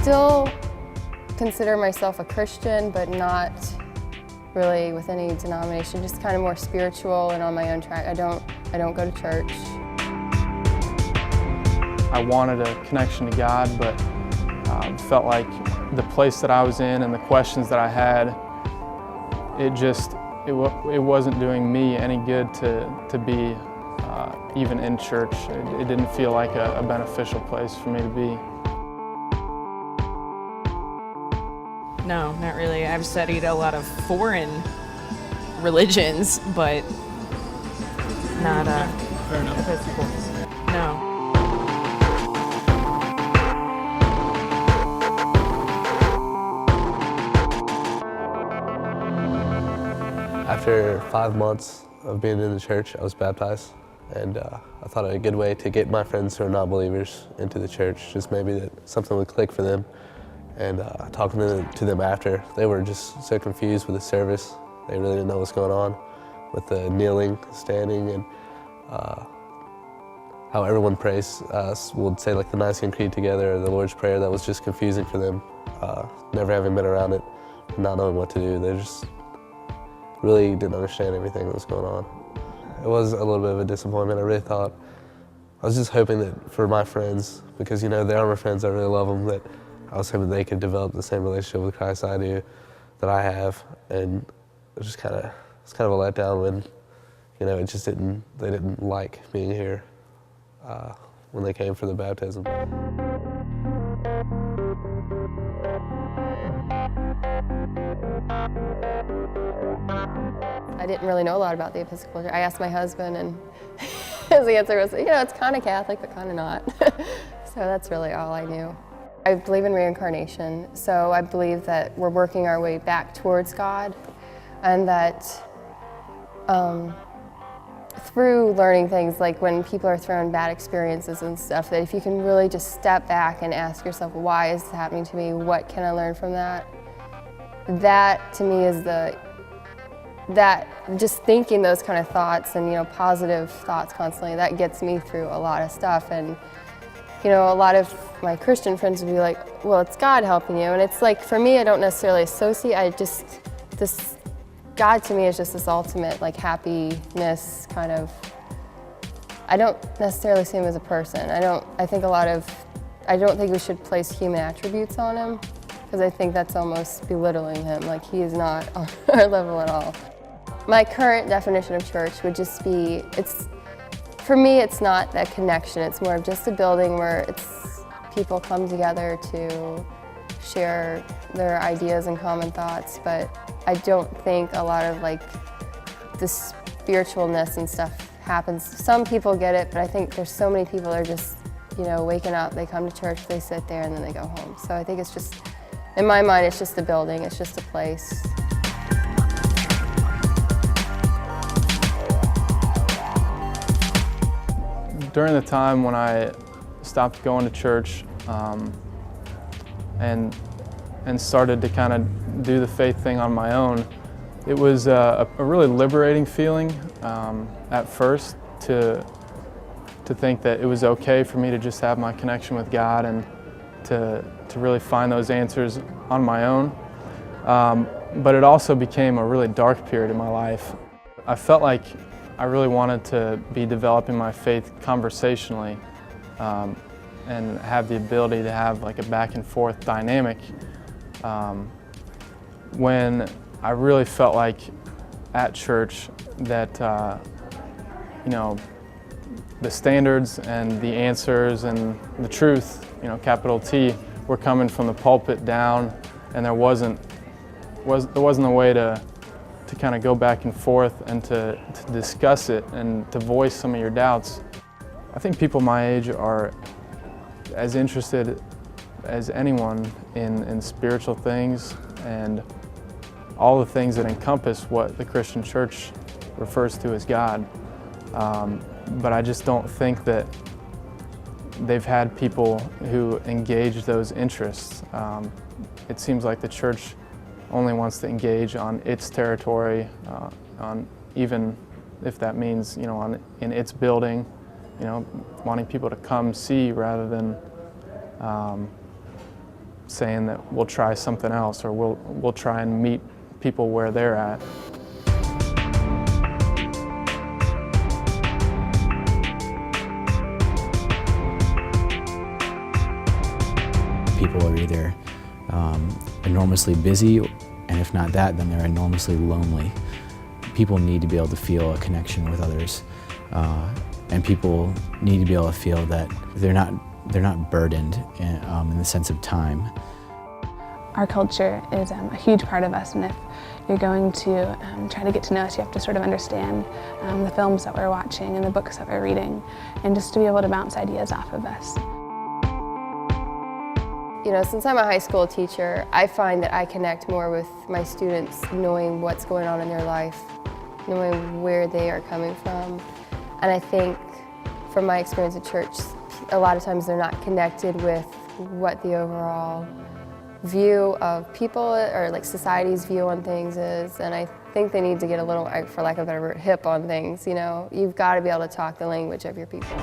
still consider myself a Christian, but not really with any denomination, just kind of more spiritual and on my own track. I don't go to church. I wanted a connection to God, but felt like the place that I was in and the questions that I had, it wasn't doing me any good to be even in church. It didn't feel like a beneficial place for me to be. No, not really. I've studied a lot of foreign religions, but not Episcopal. No. After 5 months of being in the church, I was baptized, and I thought a good way to get my friends who are not believers into the church, just maybe that something would click for them. And talking to them after, they were just so confused with the service. They really didn't know what's going on with the kneeling, standing, and how everyone prays. Would say like the Nicene Creed together or the Lord's Prayer. That was just confusing for them, never having been around it, not knowing what to do. They just really didn't understand everything that was going on. It was a little bit of a disappointment. I really thought, I was just hoping that for my friends, because you know they are my friends, I really love them, that I was hoping they could develop the same relationship with Christ I do, that I have, and it was just kind of a letdown when, you know, they didn't like being here when they came for the baptism. I didn't really know a lot about the Episcopal Church. I asked my husband, and his answer was, you know, it's kind of Catholic, but kind of not. So that's really all I knew. I believe in reincarnation, so I believe that we're working our way back towards God, and that through learning things, like when people are thrown bad experiences and stuff, that if you can really just step back and ask yourself, why is this happening to me? What can I learn from that? That to me is just thinking those kind of thoughts and, you know, positive thoughts constantly, that gets me through a lot of stuff. And you know, a lot of my Christian friends would be like, well, it's God helping you. And it's like, for me, I don't necessarily associate, this God to me is just this ultimate like happiness kind of, I don't necessarily see him as a person. I don't think we should place human attributes on him, because I think that's almost belittling him. Like, he is not on our level at all. My current definition of church would just be, for me, it's not that connection. It's more of just a building where people come together to share their ideas and common thoughts. But I don't think a lot of like the spiritualness and stuff happens. Some people get it, but I think there's so many people that are just, you know, waking up, they come to church, they sit there, and then they go home. So I think it's just, in my mind, it's just a building, it's just a place. During the time when I stopped going to church and started to kind of do the faith thing on my own, it was a really liberating feeling at first to think that it was okay for me to just have my connection with God and to really find those answers on my own. But it also became a really dark period in my life. I felt like I really wanted to be developing my faith conversationally and have the ability to have like a back and forth dynamic when I really felt like at church that you know, the standards and the answers and the truth, you know, capital T, were coming from the pulpit down, and there wasn't a way to kind of go back and forth and to discuss it and to voice some of your doubts. I think people my age are as interested as anyone in spiritual things and all the things that encompass what the Christian church refers to as God. But I just don't think that they've had people who engage those interests. It seems like the church only wants to engage on its territory, on even if that means, you know, in its building, you know, wanting people to come see rather than saying that we'll try something else, or we'll try and meet people where they're at. People are either enormously busy, and if not that, then they're enormously lonely. People need to be able to feel a connection with others, and people need to be able to feel that they're not burdened in the sense of time. Our culture is a huge part of us, and if you're going to try to get to know us, you have to sort of understand the films that we're watching and the books that we're reading, and just to be able to bounce ideas off of us. You know, since I'm a high school teacher, I find that I connect more with my students knowing what's going on in their life, knowing where they are coming from. And I think from my experience at church, a lot of times they're not connected with what the overall view of people or like society's view on things is. And I think they need to get a little, for lack of a better word, hip on things. You know, you've got to be able to talk the language of your people.